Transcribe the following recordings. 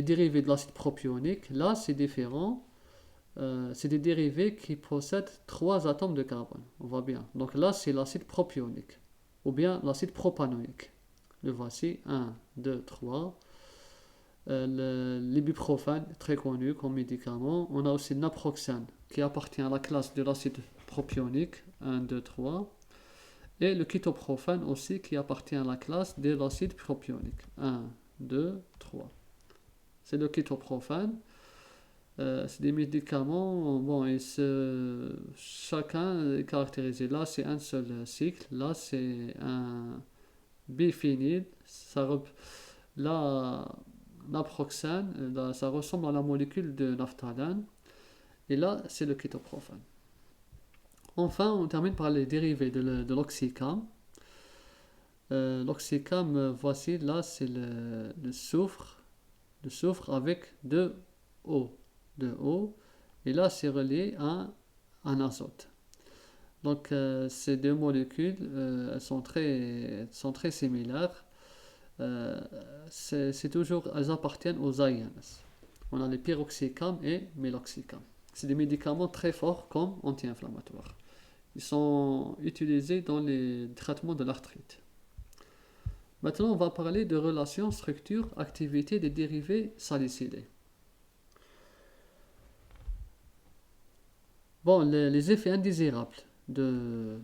Les dérivés de l'acide propionique, là c'est différent. C'est des dérivés qui possèdent 3 atomes de carbone. On voit bien. Donc là c'est l'acide propionique ou bien l'acide propanoïque. Le voici, 1, 2, 3. L'ibuprofène, très connu comme médicament. On a aussi le naproxène qui appartient à la classe de l'acide propionique, 1, 2, 3. Et le kétoprophène aussi qui appartient à la classe de l'acide propionique, 1, 2, 3. C'est le kétoprophène. C'est des médicaments, bon, chacun est caractérisé. Là, c'est un seul cycle. Là, c'est un biphényl. Là, naproxène, là, ça ressemble à la molécule de naphtalène. Et là, c'est le kétoprophène. Enfin, on termine par les dérivés de l'oxycam. L'oxycam, voici, là, c'est le soufre. Le soufre avec deux O. Et là, c'est relié à un azote. Donc, ces deux molécules, elles sont très similaires. Elles appartiennent aux AINS. On a les pyroxycam et méloxycam. C'est des médicaments très forts comme anti-inflammatoires. Ils sont utilisés dans les traitements de l'arthrite. Maintenant, on va parler de relations, structure, activité des dérivés salicylés. Bon, les effets indésirables de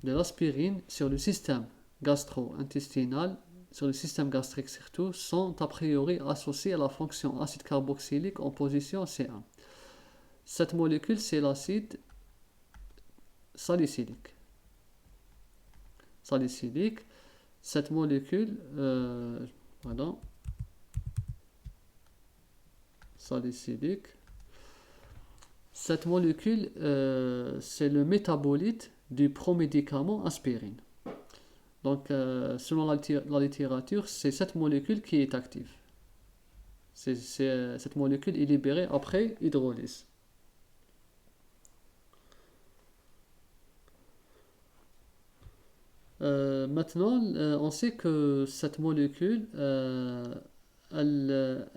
l'aspirine sur le système gastro-intestinal, sur le système gastrique surtout, sont a priori associés à la fonction acide carboxylique en position C1. Cette molécule, c'est l'acide salicylique. Cette molécule, salicylique, cette molécule, c'est le métabolite du promédicament aspirine. Donc, selon la littérature, c'est cette molécule qui est active. Cette molécule est libérée après hydrolyse. Maintenant, on sait que cette molécule, elle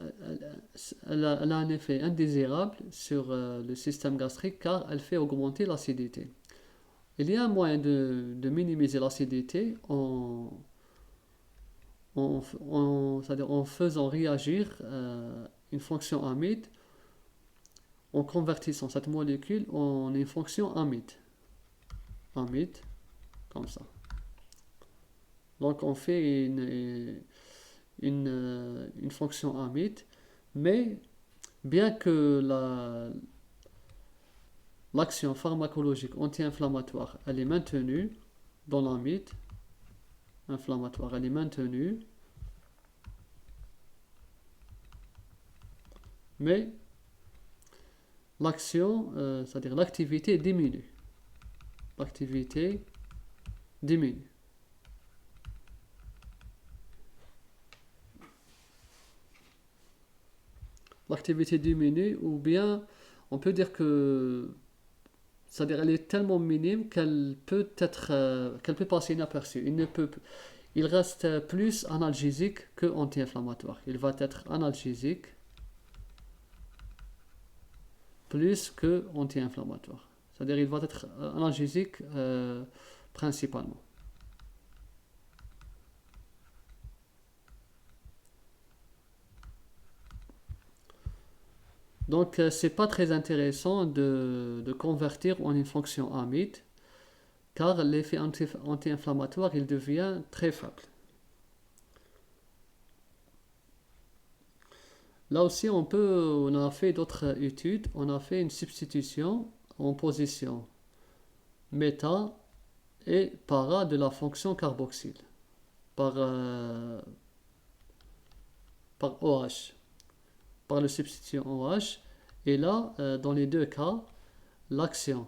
a un effet indésirable sur le système gastrique car elle fait augmenter l'acidité. Il y a un moyen de minimiser l'acidité c'est-à-dire en faisant réagir une fonction amide, en convertissant cette molécule en une fonction amide. Amide, comme ça. Donc on fait une fonction amide, mais bien que l'action pharmacologique anti-inflammatoire elle est maintenue dans l'amide inflammatoire, elle est maintenue, mais l'action, c'est-à-dire l'activité diminue. L'activité diminue. L'activité diminue, ou bien on peut dire que, c'est-à-dire elle est tellement minime qu'elle peut passer inaperçue. Il reste plus analgésique que anti-inflammatoire. Il va être analgésique plus que anti-inflammatoire. C'est-à-dire il va être analgésique principalement. Donc, c'est pas très intéressant de convertir en une fonction amide, car l'effet anti-inflammatoire il devient très faible. Là aussi, on a fait d'autres études, on a fait une substitution en position méta et para de la fonction carboxyle par OH. Par le substitution OH. Et là, dans les deux cas, l'action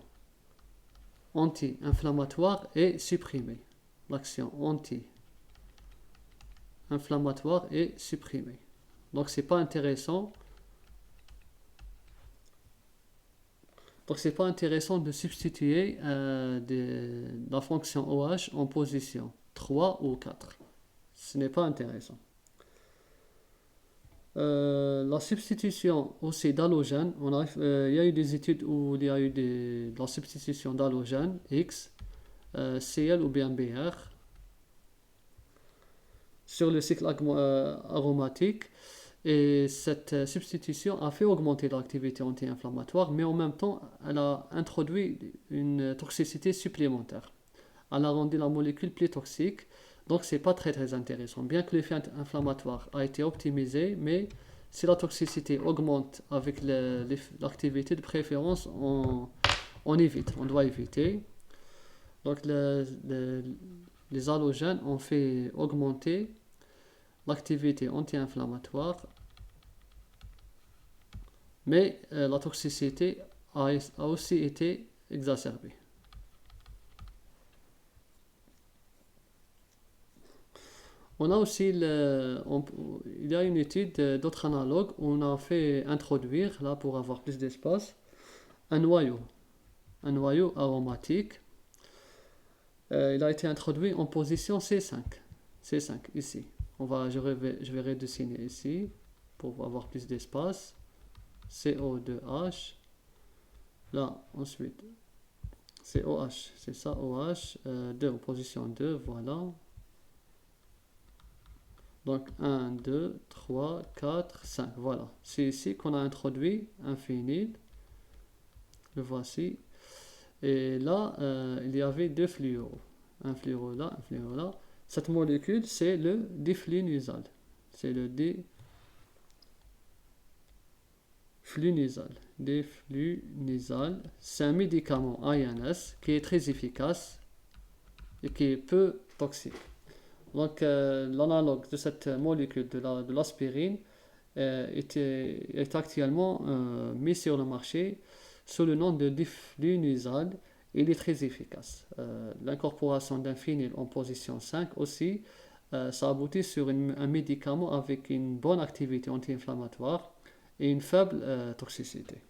anti-inflammatoire est supprimée. L'action anti-inflammatoire est supprimée. Donc c'est pas intéressant. Donc c'est pas intéressant de substituer la fonction OH en position 3 ou 4. Ce n'est pas intéressant. La substitution aussi d'halogène, il y a eu des études où il y a eu de la substitution d'halogène X, Cl ou bien Br sur le cycle aromatique. Et cette substitution a fait augmenter l'activité anti-inflammatoire, mais en même temps, elle a introduit une toxicité supplémentaire. Elle a rendu la molécule plus toxique, donc c'est pas très très intéressant. Bien que l'effet inflammatoire a été optimisé, mais si la toxicité augmente avec l'activité de préférence, on évite, on doit éviter. Donc les halogènes ont fait augmenter l'activité anti-inflammatoire, mais la toxicité a aussi été exacerbée. On a aussi il y a une étude d'autres analogues où on a fait introduire, là pour avoir plus d'espace, un noyau aromatique. Il a été introduit en position C5 ici. Je vais redessiner ici pour avoir plus d'espace. CO2H. Là, ensuite, COH, c'est ça, OH, 2 en position 2, voilà. Donc 1, 2, 3, 4, 5, voilà. C'est ici qu'on a introduit un phényl. Le voici. Et là, il y avait deux fluoros. Un fluoro là, un fluoro là. Cette molécule, c'est le diflunisal. C'est le diflunisal. C'est un médicament INS qui est très efficace et qui est peu toxique. Donc, l'analogue de cette molécule de l'aspirine est actuellement mis sur le marché sous le nom de diflunisal. Il est très efficace. L'incorporation d'un phényl en position 5 aussi, ça aboutit sur un médicament avec une bonne activité anti-inflammatoire et une faible toxicité.